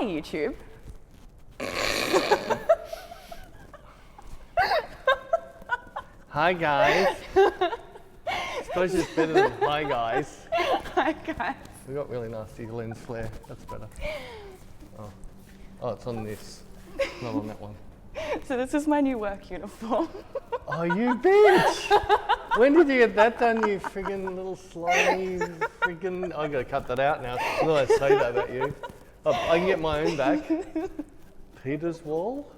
YouTube. Hi guys. I suppose it's better than hi guys. Hi guys. We've got really nasty lens flare. That's better. Oh, it's on this, not on that one. So this is my new work uniform. Oh, you bitch! When did you get that done, you friggin' little slimy friggin'... I gotta cut that out now. Will I say that about you? Oh, I can get my own back. Peter's wall.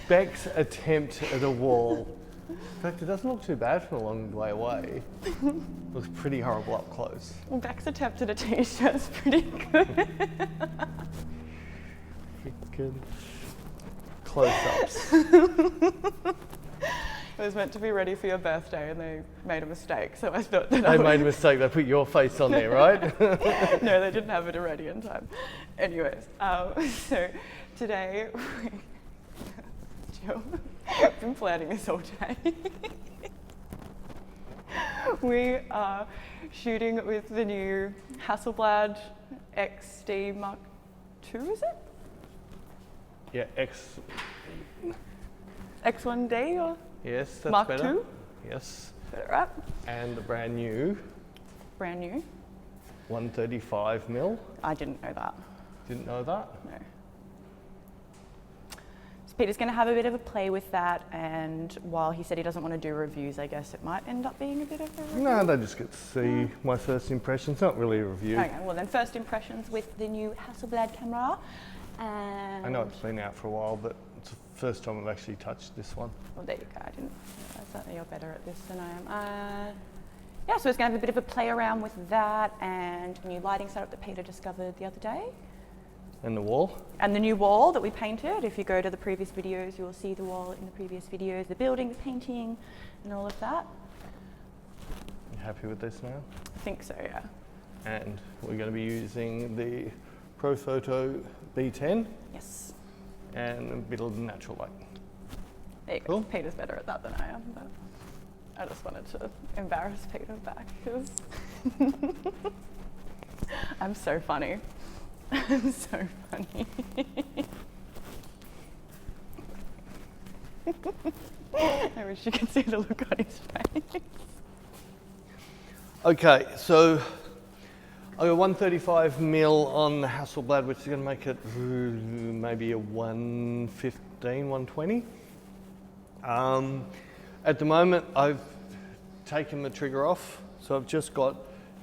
Bec's attempt at a wall. In fact, it doesn't look too bad from a long way away. It looks pretty horrible up close. Well, Bec's attempt at a t-shirt is pretty good. Freaking close-ups. It was meant to be ready for your birthday and they made a mistake, so I thought that They made a mistake, they put your face on there, right? No, they didn't have it ready in time. Anyways, so today, I've been planning this all day. We are shooting with the new Hasselblad XCD Mark II, is it? Yeah, X1Dii or Yes, that's Mark better. II? Yes. Got it right? And the brand new Brand new. 135mm. I didn't know that. Didn't know that? No. So Peter's going to have a bit of a play with that, and while he said he doesn't want to do reviews, I guess it might end up being a bit of a review. No, they just get to see my first impressions. Not really a review. Okay, well then first impressions with the new Hasselblad camera. And I know it's been out for a while, but it's the first time I've actually touched this one. Well, there you go. I didn't realise that you're better at this than I am. Yeah, so it's going to have a bit of a play around with that and a new lighting setup that Peter discovered the other day. And the wall? And the new wall that we painted. If you go to the previous videos, you will see the wall in the previous videos, the building, the painting, and all of that. You happy with this now? I think so, yeah. And we're going to be using the Profoto B10 Yes. and a bit of natural light. There you Cool. go. Peter's better at that than I am, but I just wanted to embarrass Peter back because I'm so funny. I'm so funny. I wish you could see the look on his face. Okay, so I got 135mm on the Hasselblad, which is going to make it maybe a 115, 120. At the moment, I've taken the trigger off, so I've just got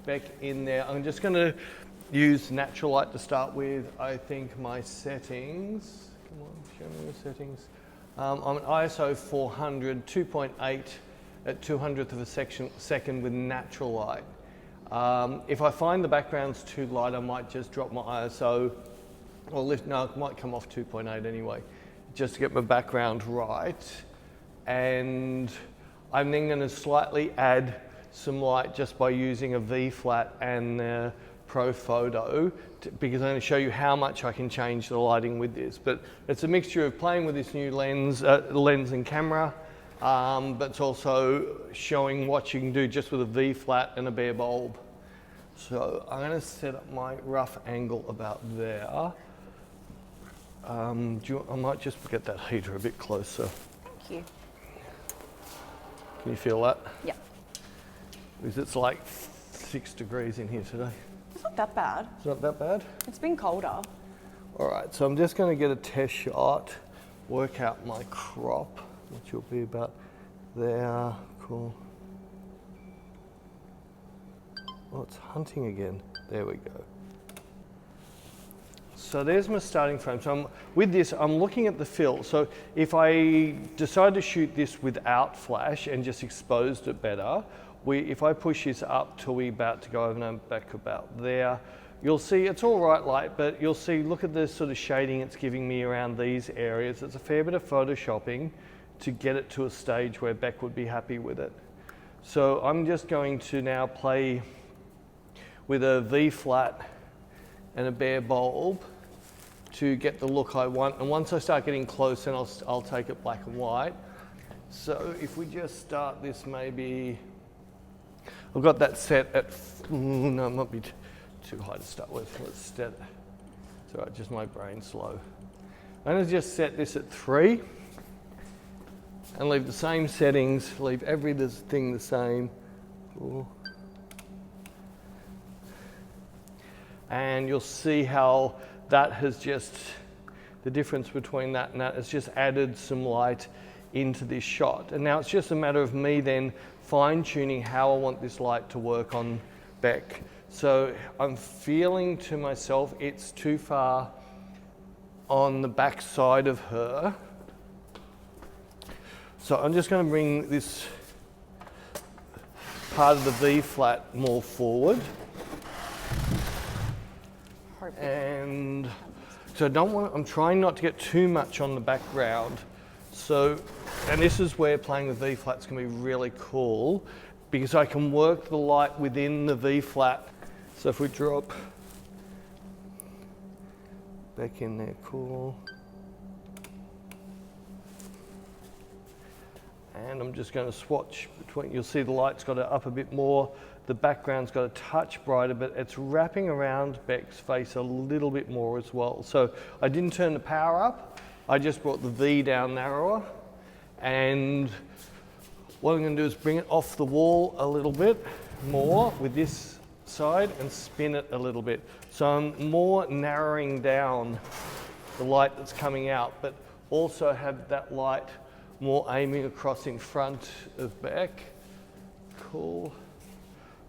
Bec in there. I'm just going to use natural light to start with. I think my settings, come on, show me the settings. I'm an ISO 400, 2.8 at 200th of a second with natural light. If I find the background's too light, I might just drop my ISO, or lift, no, it might come off 2.8 anyway, just to get my background right. And I'm then going to slightly add some light just by using a V Flat and the Profoto, because I'm going to show you how much I can change the lighting with this. But it's a mixture of playing with this new lens and camera, but it's also showing what you can do just with a V Flat and a bare bulb. So I'm going to set up my rough angle about there. I might just get that heater a bit closer. Thank you. Can you feel that? Yeah. Because it's like 6 degrees in here today. It's not that bad. It's not that bad? It's been colder. All right, so I'm just going to get a test shot, work out my crop, which will be about there. Cool. Oh, it's hunting again. There we go. So there's my starting frame. So with this, I'm looking at the fill. So if I decide to shoot this without flash and just exposed it better, if I push this up till we're about to go over and back about there, you'll see it's all right light, but you'll see, look at the sort of shading it's giving me around these areas. It's a fair bit of photoshopping to get it to a stage where Bec would be happy with it. So I'm just going to now play with a V Flat and a bare bulb to get the look I want. And once I start getting close, then I'll take it black and white. So if we just start this, maybe, I've got that set at, no, it might be too high to start with. Let's set it. It's all right, just my brain's slow. I'm going to just set this at 3 and leave the same settings, leave everything the same. Cool. And you'll see how that has just, the difference between that and that has just added some light into this shot. And now it's just a matter of me then fine-tuning how I want this light to work on Bec. So I'm feeling to myself it's too far on the back side of her. So I'm just going to bring this part of the V flat more forward. And so I'm trying not to get too much on the background. So, and this is where playing with V flats can be really cool, because I can work the light within the V flat. So if we drop back in there, cool. And I'm just going to swatch between, you'll see the light's got it up a bit more, the background's got a touch brighter, but it's wrapping around Bec's face a little bit more as well. So I didn't turn the power up, I just brought the V down narrower. And what I'm going to do is bring it off the wall a little bit more with this side and spin it a little bit. So I'm more narrowing down the light that's coming out, but also have that light more aiming across in front of Bec. Cool.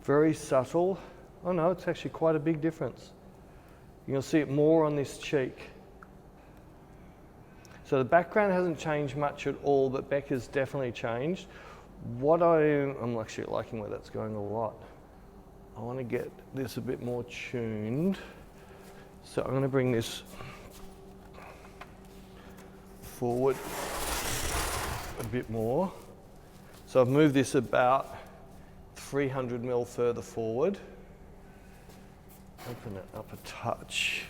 Very subtle. Oh no, it's actually quite a big difference. You'll see it more on this cheek. So the background hasn't changed much at all, but Bec has definitely changed. I'm actually liking where that's going a lot. I want to get this a bit more tuned. So I'm going to bring this forward a bit more. So I've moved this about 300 mil further forward. Open it up a touch.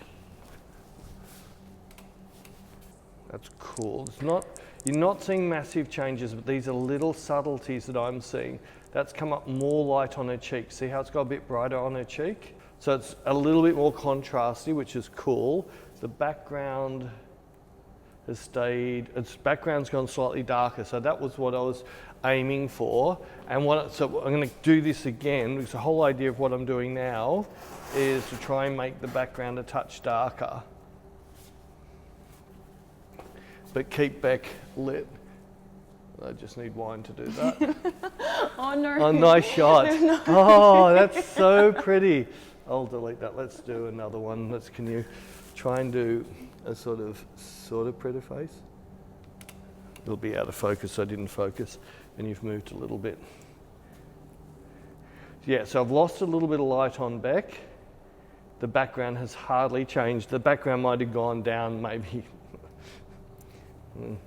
That's cool. It's not, you're not seeing massive changes, but these are little subtleties that I'm seeing. That's come up more light on her cheek. See how it's got a bit brighter on her cheek? So it's a little bit more contrasty, which is cool. The background has stayed, its background's gone slightly darker, so that was what I was aiming for. And so I'm going to do this again, because the whole idea of what I'm doing now is to try and make the background a touch darker, but keep Bec lit. I just need wine to do that. Oh no. Oh, nice shot. No. Oh, that's so pretty. I'll delete that. Let's do another one. Can you try and do a sort of pretty face? It'll be out of focus, so I didn't focus, and you've moved a little bit. Yeah, so I've lost a little bit of light on Bec. The background has hardly changed. The background might have gone down maybe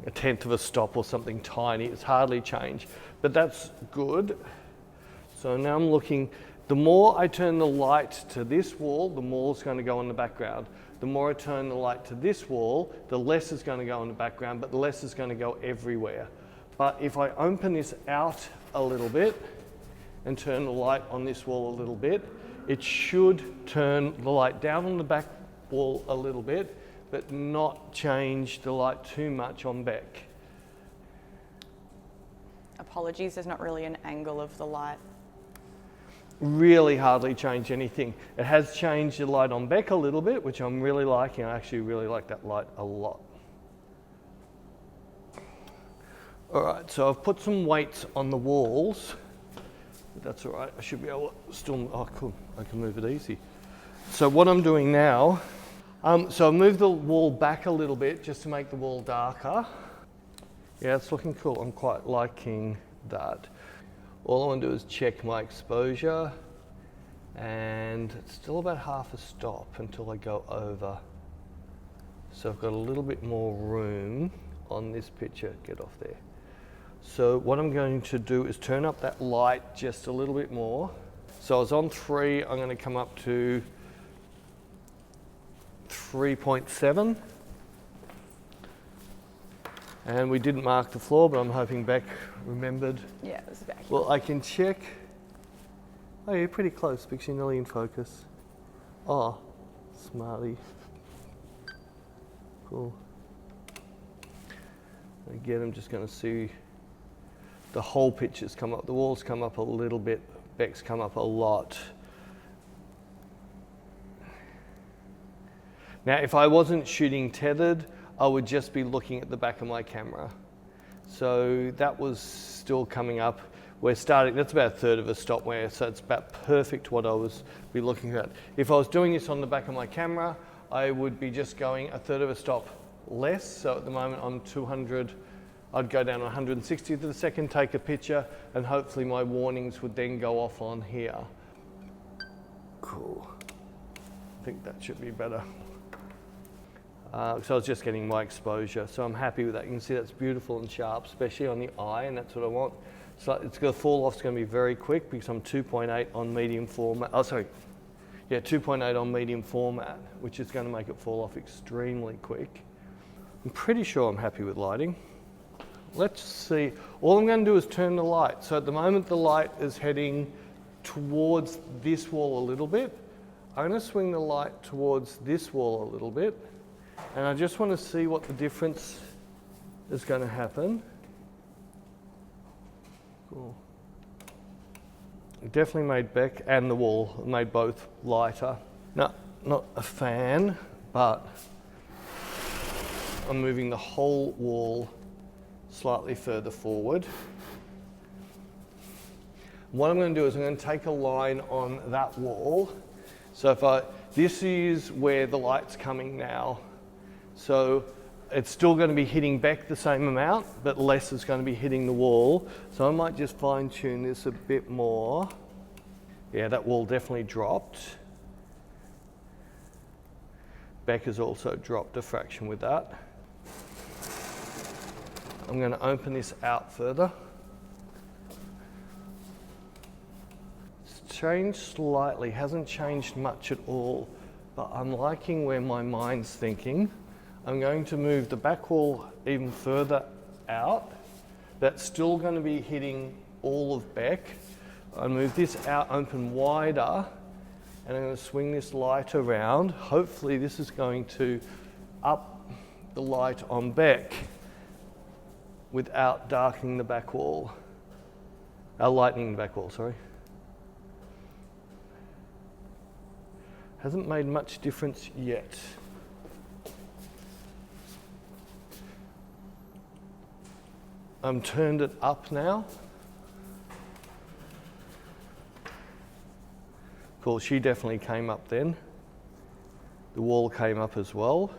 a tenth of a stop or something tiny. It's hardly changed, but that's good. So now I'm looking, the more I turn the light to this wall, the more it's going to go in the background. The more I turn the light to this wall, the less is going to go in the background, but the less is going to go everywhere. But if I open this out a little bit and turn the light on this wall a little bit, it should turn the light down on the back wall a little bit, but not change the light too much on Bec. Apologies, there's not really an angle of the light. Really hardly change anything. It has changed the light on Bec a little bit, which I'm really liking. I actually really like that light a lot. All right, so I've put some weights on the walls. But that's all right, I should be able to still, oh cool, I can move it easy. So what I'm doing now, so I've moved the wall back a little bit just to make the wall darker. Yeah, it's looking cool. I'm quite liking that. All I want to do is check my exposure, and it's still about half a stop until I go over. So I've got a little bit more room on this picture. Get off there. So what I'm going to do is turn up that light just a little bit more. So I was on 3, I'm going to come up to 3.7. And we didn't mark the floor, but I'm hoping Bec remembered. Yeah, it was back. Well, I can check. Oh, you're pretty close because you're nearly in focus. Oh, smarty. Cool. Again, I'm just going to see the whole pictures come up. The walls come up a little bit. Bec's come up a lot. Now, if I wasn't shooting tethered, I would just be looking at the back of my camera. So that was still coming up. We're starting, that's about a third of a stop where, so it's about perfect what I was be looking at. If I was doing this on the back of my camera, I would be just going a third of a stop less. So at the moment I'm 200, I'd go down 160th of a second, take a picture, and hopefully my warnings would then go off on here. Cool. I think that should be better. So I was just getting my exposure, so I'm happy with that. You can see that's beautiful and sharp, especially on the eye, and that's what I want. So it's going to fall off, it's going to be very quick because I'm 2.8 on medium format. Oh, sorry. Yeah, 2.8 on medium format, which is going to make it fall off extremely quick. I'm pretty sure I'm happy with lighting. Let's see. All I'm going to do is turn the light. So at the moment the light is heading towards this wall a little bit. I'm going to swing the light towards this wall a little bit. And I just want to see what the difference is going to happen. Cool. It definitely made Bec and the wall, made both lighter. No, not a fan, but I'm moving the whole wall slightly further forward. What I'm going to do is I'm going to take a line on that wall. So this is where the light's coming now. So it's still going to be hitting Bec the same amount, but less is going to be hitting the wall. So I might just fine tune this a bit more. Yeah, that wall definitely dropped. Bec has also dropped a fraction with that. I'm going to open this out further. It's changed slightly, hasn't changed much at all, but I'm liking where my mind's thinking. I'm going to move the back wall even further out. That's still going to be hitting all of Bec. I'll move this out, open wider, and I'm going to swing this light around. Hopefully this is going to up the light on Bec without darkening the back wall. Lightening the back wall, sorry. Hasn't made much difference yet. I'm turned it up now. Cool, she definitely came up then. The wall came up as well.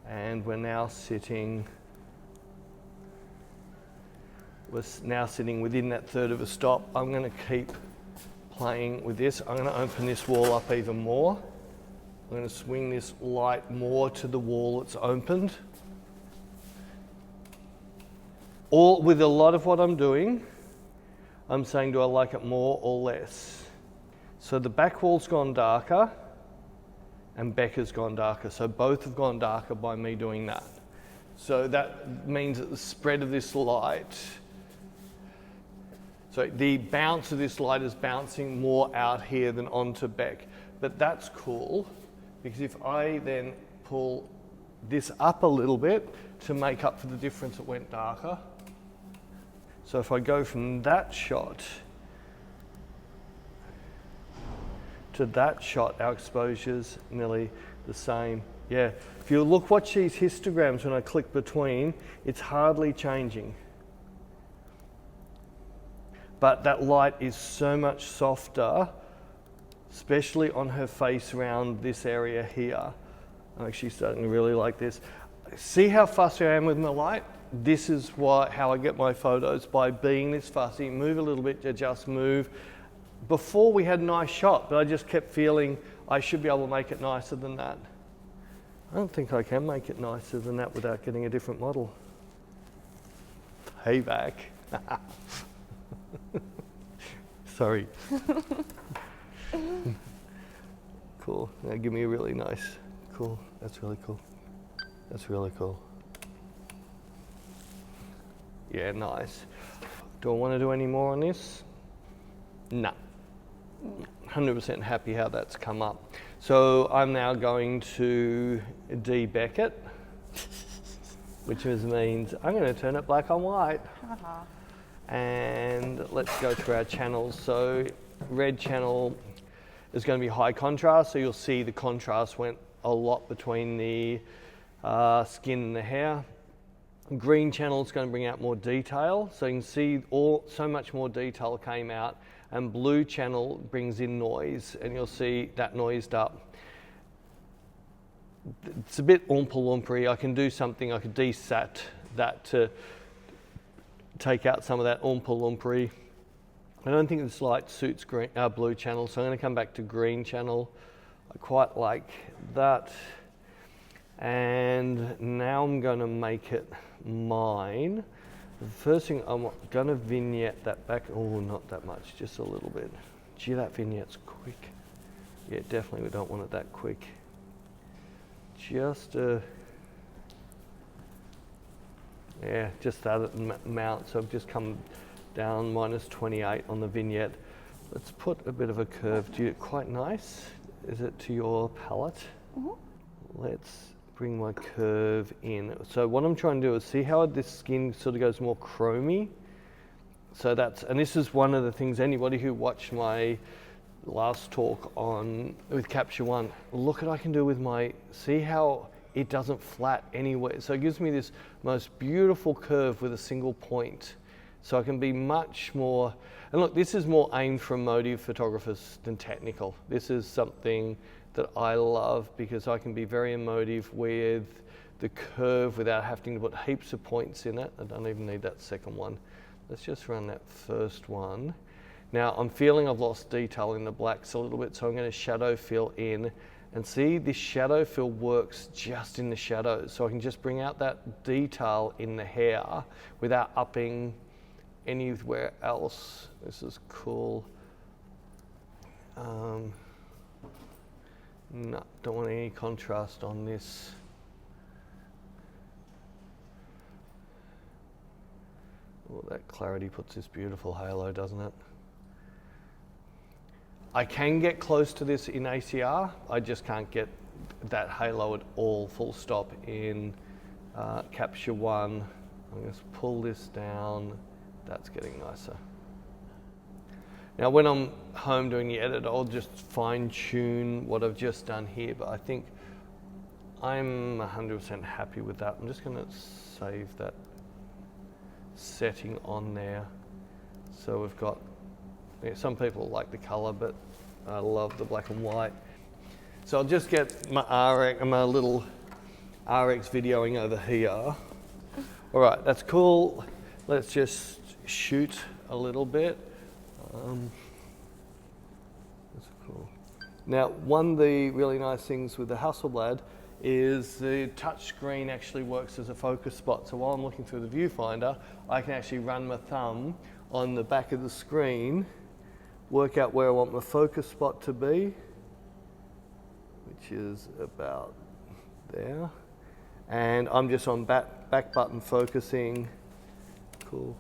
And we're now sitting within that third of a stop. I'm going to keep playing with this. I'm going to open this wall up even more. I'm going to swing this light more to the wall it's opened. With a lot of what I'm doing, I'm saying, do I like it more or less? So the back wall's gone darker and Bec has gone darker. So both have gone darker by me doing that. So that means that the spread of this light, so the bounce of this light is bouncing more out here than onto Bec. But that's cool, because if I then pull this up a little bit to make up for the difference, it went darker. So if I go from that shot to that shot, our exposure's nearly the same. Yeah, if you watch these histograms when I click between, it's hardly changing. But that light is so much softer, especially on her face around this area here. I'm actually starting to really like this. See how fussy I am with my light? This is how I get my photos, by being this fussy. Move a little bit, just move. Before we had a nice shot, but I just kept feeling I should be able to make it nicer than that. I don't think I can make it nicer than that without getting a different model. Payback. Sorry. Cool. Now give me a really nice. Cool. That's really cool. That's really cool. Yeah, nice. Do I want to do any more on this? No. 100% happy how that's come up. So I'm now going to de-Bec it, which means I'm going to turn it black on white. And let's go through our channels. So red channel is going to be high contrast, so you'll see the contrast went a lot between the skin and the hair. Green channel is going to bring out more detail, so you can see so much more detail came out. And blue channel brings in noise, and you'll see that noised up. It's a bit oompa-loompery. I can do something, I could desat that to take out some of that oompa-loompery. I don't think this light suits blue channel, so I'm going to come back to green channel. I quite like that. And now I'm going to make it mine. The first thing, I'm going to vignette that back. Oh, not that much, just a little bit. Gee, that vignette's quick. Yeah, definitely we don't want it that quick. Just yeah, just that amount. So I've just come down -28 on the vignette. Let's put a bit of a curve. Do you quite nice? Is it to your palette? Let's bring my curve in. So what I'm trying to do is see how this skin sort of goes more chromy. So and this is one of the things, anybody who watched my last talk with CaptureOne, look at what I can do with see how it doesn't flat anywhere. So it gives me this most beautiful curve with a single point. So I can be much more, and look, this is more aimed for emotive photographers than technical. This is something that I love because I can be very emotive with the curve without having to put heaps of points in it. I don't even need that second one. Let's just run that first one. Now I'm feeling I've lost detail in the blacks a little bit, so I'm going to shadow fill in, and see this shadow fill works just in the shadows. So I can just bring out that detail in the hair without upping anywhere else. This is cool. No, don't want any contrast on this. Oh, that clarity puts this beautiful halo, doesn't it? I can get close to this in ACR. I just can't get that halo at all, full stop, in CaptureOne. I'm going to pull this down. That's getting nicer. Now when I'm home doing the edit, I'll just fine tune what I've just done here, but I think I'm 100% happy with that. I'm just going to save that setting on there. So we've got, some people like the color, but I love the black and white. So I'll just get my little RX videoing over here. All right, that's cool. Let's just shoot a little bit. That's cool. Now, one of the really nice things with the Hasselblad is the touch screen actually works as a focus spot. So while I'm looking through the viewfinder, I can actually run my thumb on the back of the screen, work out where I want my focus spot to be, which is about there. And I'm just on back button focusing. Cool.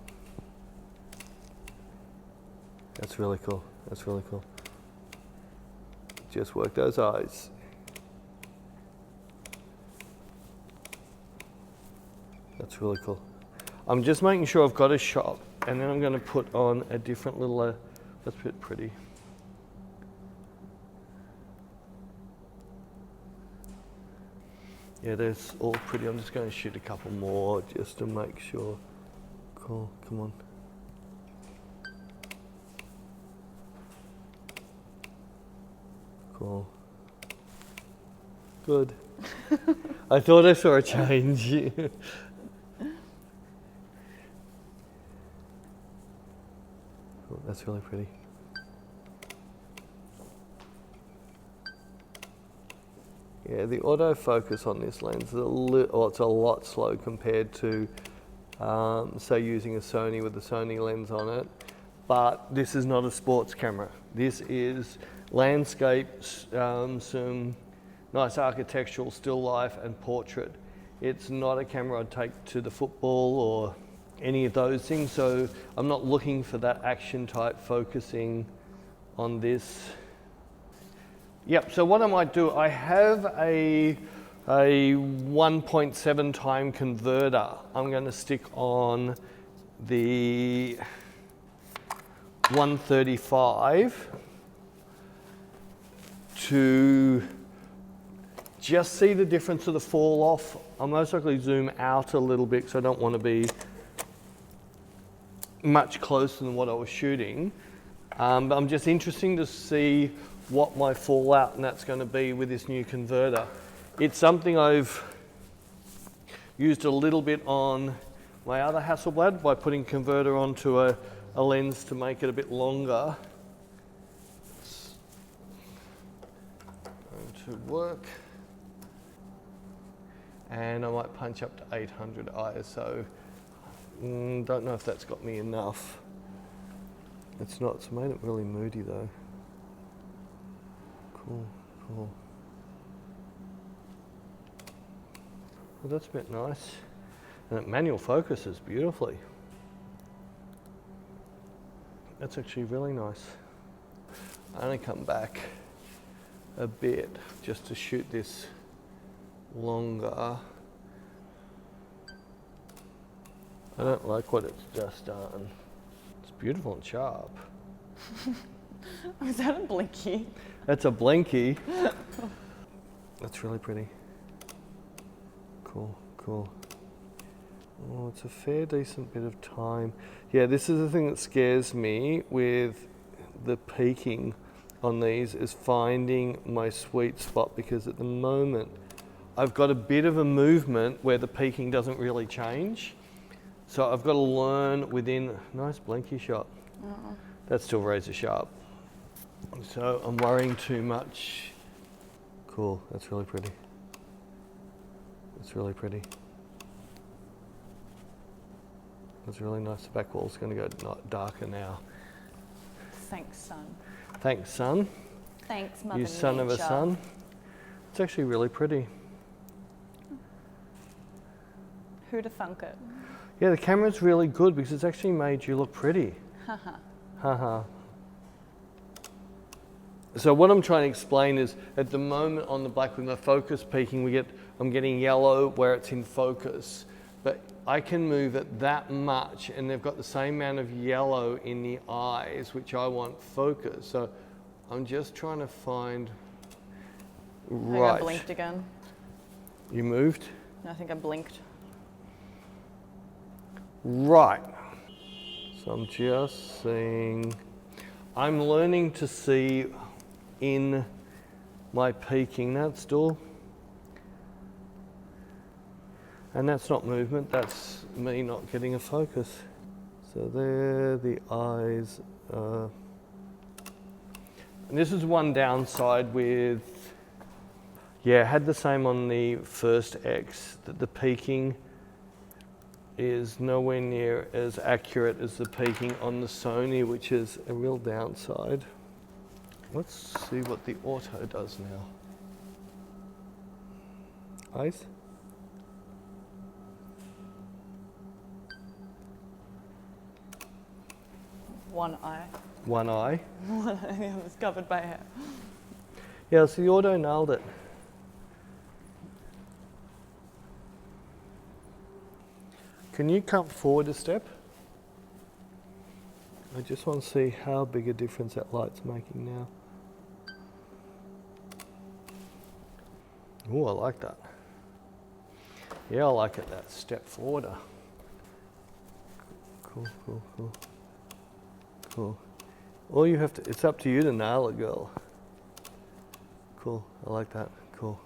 That's really cool. That's really cool. Just work those eyes. That's really cool. I'm just making sure I've got a shot, and then I'm going to put on a different little, that's a bit pretty. Yeah, that's all pretty. I'm just going to shoot a couple more just to make sure. Cool, come on. Cool. Good. I thought I saw a change. Cool, that's really pretty. Yeah, the autofocus on this lens is it's a lot slow compared to, say, using a Sony with the Sony lens on it. But this is not a sports camera. This is landscape, some nice architectural still life and portrait. It's not a camera I'd take to the football or any of those things, so I'm not looking for that action type focusing on this. Yep, so what I might do, I have a 1.7 time converter. I'm going to stick on the 135 to just see the difference of the fall off. I'll most likely zoom out a little bit because I don't want to be much closer than what I was shooting. But I'm just interested to see what my fallout and that's going to be with this new converter. It's something I've used a little bit on my other Hasselblad by putting converter onto a lens to make it a bit longer. It's going to work. And I might punch up to 800 ISO. Don't know if that's got me enough. It's not, it's made it really moody though. Cool, cool. Well, that's a bit nice. And it manual focuses beautifully. That's actually really nice. I'm gonna come back a bit just to shoot this longer. I don't like what it's just done. It's beautiful and sharp. Is that a blinky? That's a blinky. That's really pretty. Cool, cool. Oh, it's a fair decent bit of time. Yeah, this is the thing that scares me with the peaking on these, is finding my sweet spot, because at the moment I've got a bit of a movement where the peaking doesn't really change. So I've got to learn within, nice blinky shot. That's still razor sharp. So I'm worrying too much. Cool, that's really pretty. That's really pretty. That's really nice. The back wall's going to go darker now. Thanks, son. Thanks, son. Thanks, Mother You son of a son. It's actually really pretty. Who'd have thunk it? Yeah, the camera's really good because it's actually made you look pretty. Haha. Haha. So what I'm trying to explain is, at the moment on the black with the focus peaking, I'm getting yellow where it's in focus, but I can move it that much and they've got the same amount of yellow in the eyes, which I want focus. So I'm just trying to find right. I think I blinked again. You moved? No, I think I blinked. Right. So I'm just seeing, I'm learning to see in my peaking, that's still, and that's not movement, that's me not getting a focus. So there, the eyes, and this is one downside with, yeah, I had the same on the first X, that the peaking is nowhere near as accurate as the peaking on the Sony, which is a real downside. Let's see what the auto does now. Eyes? One eye. One eye. One eye was covered by hair. Yeah, so the auto nailed it. Can you come forward a step? I just want to see how big a difference that light's making now. Oh, I like that. Yeah, I like it, that step forwarder. Cool, cool, cool. Cool. All you have to, it's up to you to nail it, girl. Cool, I like that, cool.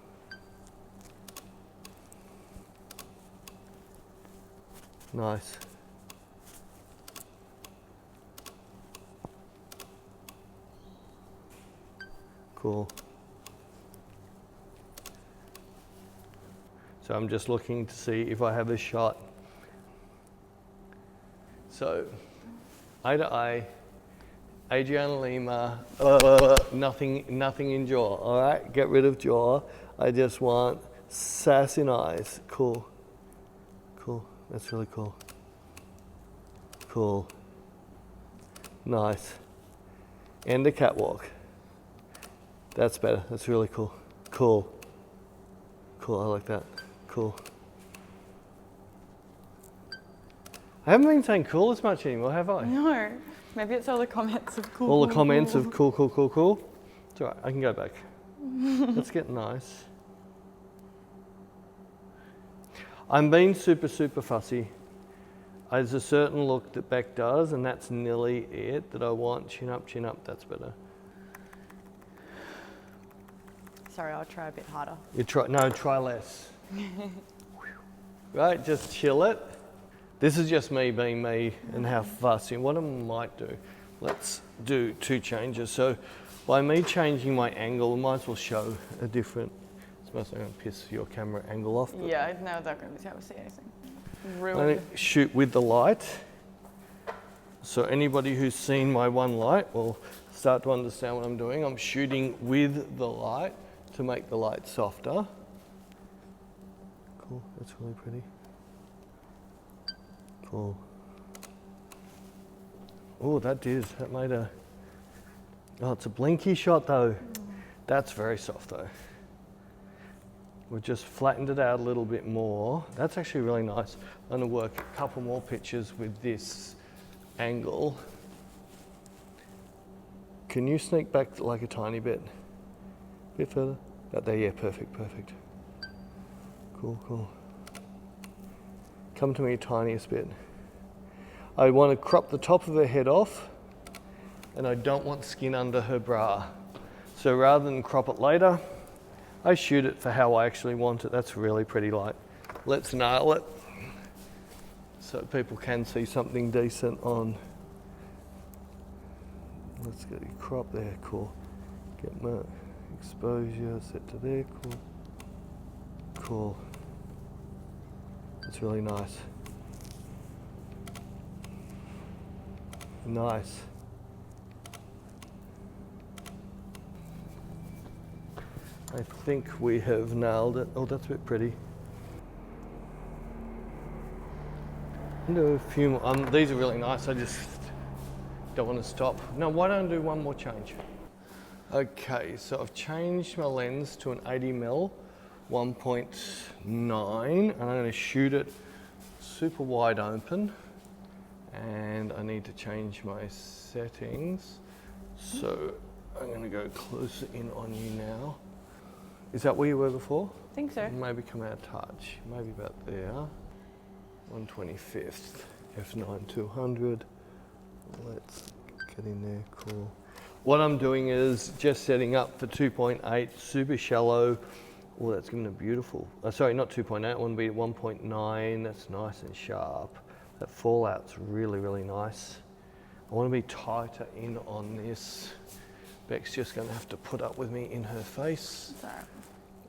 Nice. Cool. So I'm just looking to see if I have a shot. So, eye to eye, Adriana Lima, nothing in jaw, all right? Get rid of jaw. I just want sass in eyes. Cool. Cool. That's really cool. Cool. Nice. And the catwalk. That's better. That's really cool. Cool. Cool, I like that. Cool. I haven't been saying cool as much anymore, have I? No, maybe it's all the comments of cool. All the comments of cool, cool, cool, cool. It's all right, I can go back. Let's get nice. I'm being super, super fussy. There's a certain look that Bec does, and that's nearly it that I want. Chin up, that's better. Sorry, I'll try a bit harder. Try less. Right, just chill it. This is just me being me and how fussy. What I might do, let's do 2 changes. So by me changing my angle, I might as well show a different, it's mostly going to piss your camera angle off. Yeah, no, they're going to be able to see anything. I'm going to shoot with the light. So anybody who's seen my one light will start to understand what I'm doing. I'm shooting with the light to make the light softer. Cool, that's really pretty. Cool. Oh, that made a, oh, it's a blinky shot though. That's very soft though. We've just flattened it out a little bit more. That's actually really nice. I'm gonna work a couple more pictures with this angle. Can you sneak back like a tiny bit? Bit further? About there, yeah, perfect. Cool. Come to me tiniest bit. I want to crop the top of her head off, and I don't want skin under her bra. So rather than crop it later, I shoot it for how I actually want it. That's really pretty light. Let's nail it so people can see something decent on. Let's get a crop there, cool. Get my exposure set to there, cool. That's really nice. Nice. I think we have nailed it. Oh, that's a bit pretty. I'll do a few more. These are really nice. I just don't want to stop. No, why don't I do one more change? Okay, so I've changed my lens to an 80mm 1.9, and I'm going to shoot it super wide open. And I need to change my settings. So I'm going to go closer in on you now. Is that where you were before? I think so. Maybe come out of touch, maybe about there. 125th, f9 200. Let's get in there, cool. What I'm doing is just setting up for 2.8, super shallow. Oh, that's gonna be beautiful. Sorry, not 2.8, I want to be at 1.9. That's nice and sharp. That fallout's really, really nice. I want to be tighter in on this. Bec's just going to have to put up with me in her face. It's all right.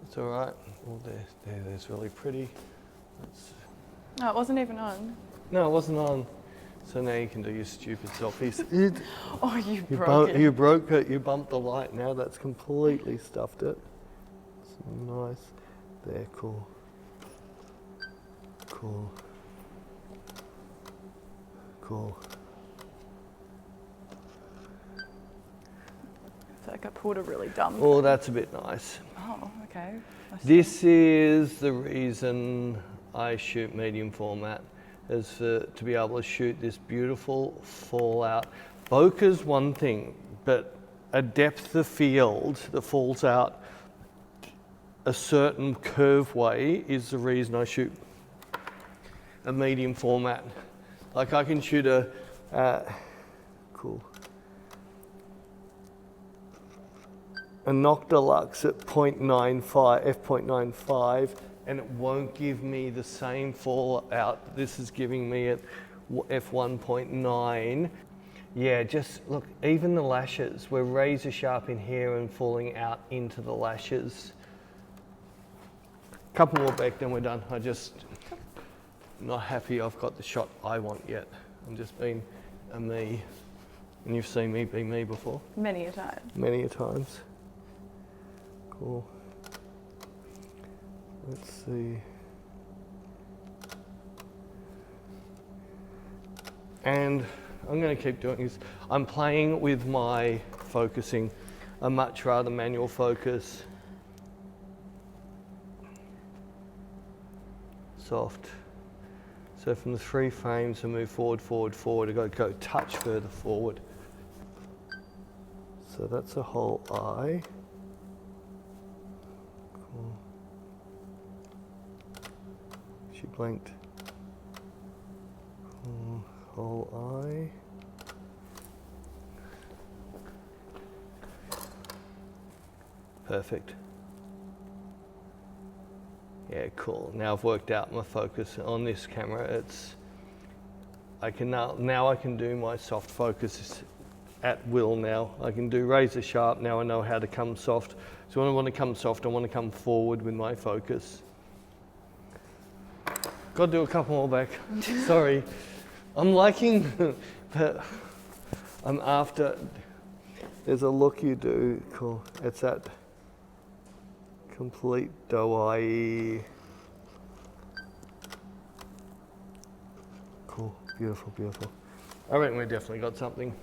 It's all right. Oh, there's really pretty. Oh, it wasn't even on. No, it wasn't on. So now you can do your stupid selfies. Oh, you broke it. You broke it. You bumped the light. Now that's completely stuffed it. It's nice. There, cool. Cool. Cool. I feel like I pulled a really dumb. Oh, that's a bit nice. Oh, okay. This is the reason I shoot medium format, is to be able to shoot this beautiful fallout. Bokeh's one thing, but a depth of field that falls out a certain curve way is the reason I shoot a medium format. Like I can shoot a, cool. A Noctilux at 0.95, f.95, and it won't give me the same fallout this is giving me at f1.9. Yeah, just look, even the lashes, we're razor sharp in here and falling out into the lashes. Couple more back, then we're done. I just not happy I've got the shot I want yet. I'm just being a me. And you've seen me be me before. Many a time. Many a times. Cool. Let's see. And I'm going to keep doing this. I'm playing with my focusing. I much rather manual focus. Soft. So from the 3 frames I move forward, forward, forward, I got to go touch further forward. So that's a whole eye. Cool. She blinked. Cool. Whole eye. Perfect. Yeah, cool. Now I've worked out my focus on this camera. I can now I can do my soft focus at will now. I can do razor sharp. Now I know how to come soft. So when I want to come soft, I want to come forward with my focus. Got to do a couple more back. Sorry. I'm liking, but I'm after. There's a look you do. Cool. It's that complete doe-eye. Cool, beautiful, beautiful. I reckon we definitely got something.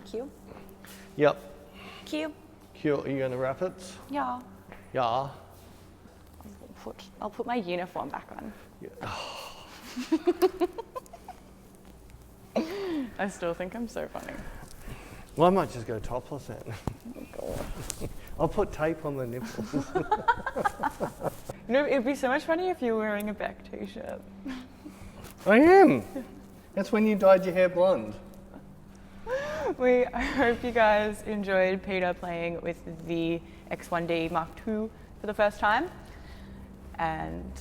Cute. Yep. Cute. Cute. Are you going to wrap it? Yeah. Yeah. I'll put my uniform back on. Yeah. I still think I'm so funny. Well, I might just go topless then. Oh God. I'll put tape on the nipples. You know, it'd be so much funnier if you were wearing a Bec t-shirt. I am. That's when you dyed your hair blonde. I hope you guys enjoyed Peter playing with the X1Dii Mark II for the first time. And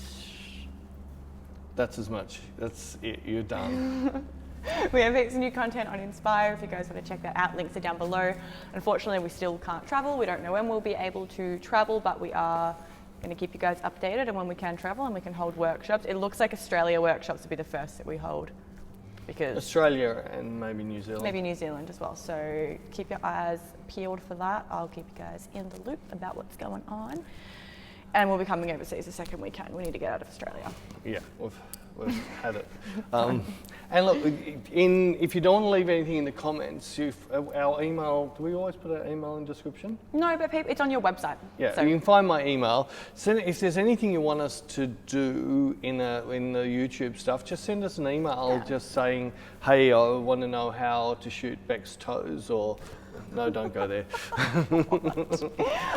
That's as much. That's it. You're done. we have heaps of new content on Inspire if you guys want to check that out. Links are down below. Unfortunately, we still can't travel. We don't know when we'll be able to travel, but we are going to keep you guys updated and when we can travel and we can hold workshops. It looks like Australia workshops will be the first that we hold. Because Australia and maybe New Zealand. Maybe New Zealand as well. So keep your eyes peeled for that. I'll keep you guys in the loop about what's going on. And we'll be coming overseas the second we can. We need to get out of Australia. Yeah, we've had it. And look, if you don't want to leave anything in the comments, our email, do we always put our email in the description? No, but it's on your website. Yeah, so you can find my email. If there's anything you want us to do in the YouTube stuff, just send us an email just saying, hey, I want to know how to shoot Bec's toes, or no, don't go there.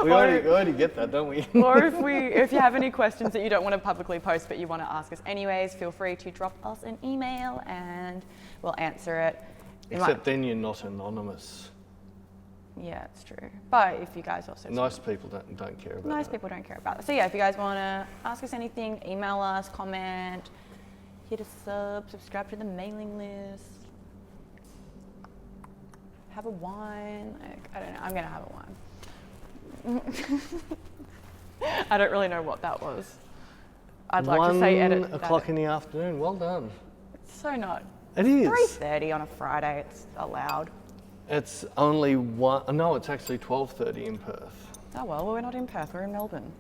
we already get that, don't we? Or if you have any questions that you don't want to publicly post but you want to ask us anyways, feel free to drop us an email and we'll answer it. Except then you're not anonymous. Yeah, it's true. But if you guys also... Nice people don't care about Nice that. people don't care about it. So yeah, if you guys want to ask us anything, email us, comment, hit a subscribe to the mailing list. Have a wine. I don't know. I'm going to have a wine. I don't really know what that was. I'd like to say edit. 1 o'clock in the afternoon. Well done. It's so not. It is. 3:30 on a Friday. It's allowed. It's only one. No, it's actually 12:30 in Perth. Oh well, we're not in Perth. We're in Melbourne.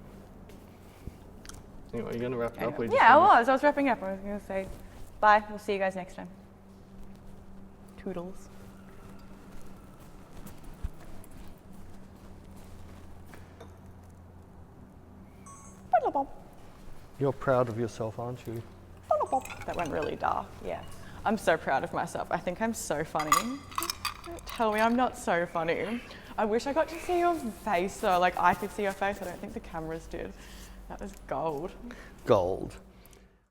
Anyway, you're going to wrap it up? Anyway. Yeah, I was wrapping up. I was going to say bye. We'll see you guys next time. Toodles. You're proud of yourself, aren't you? That went really dark. Yeah. I'm so proud of myself. I think I'm so funny. Don't tell me I'm not so funny. I wish I got to see your face though. Like I could see your face. I don't think the cameras did. That was gold. Gold.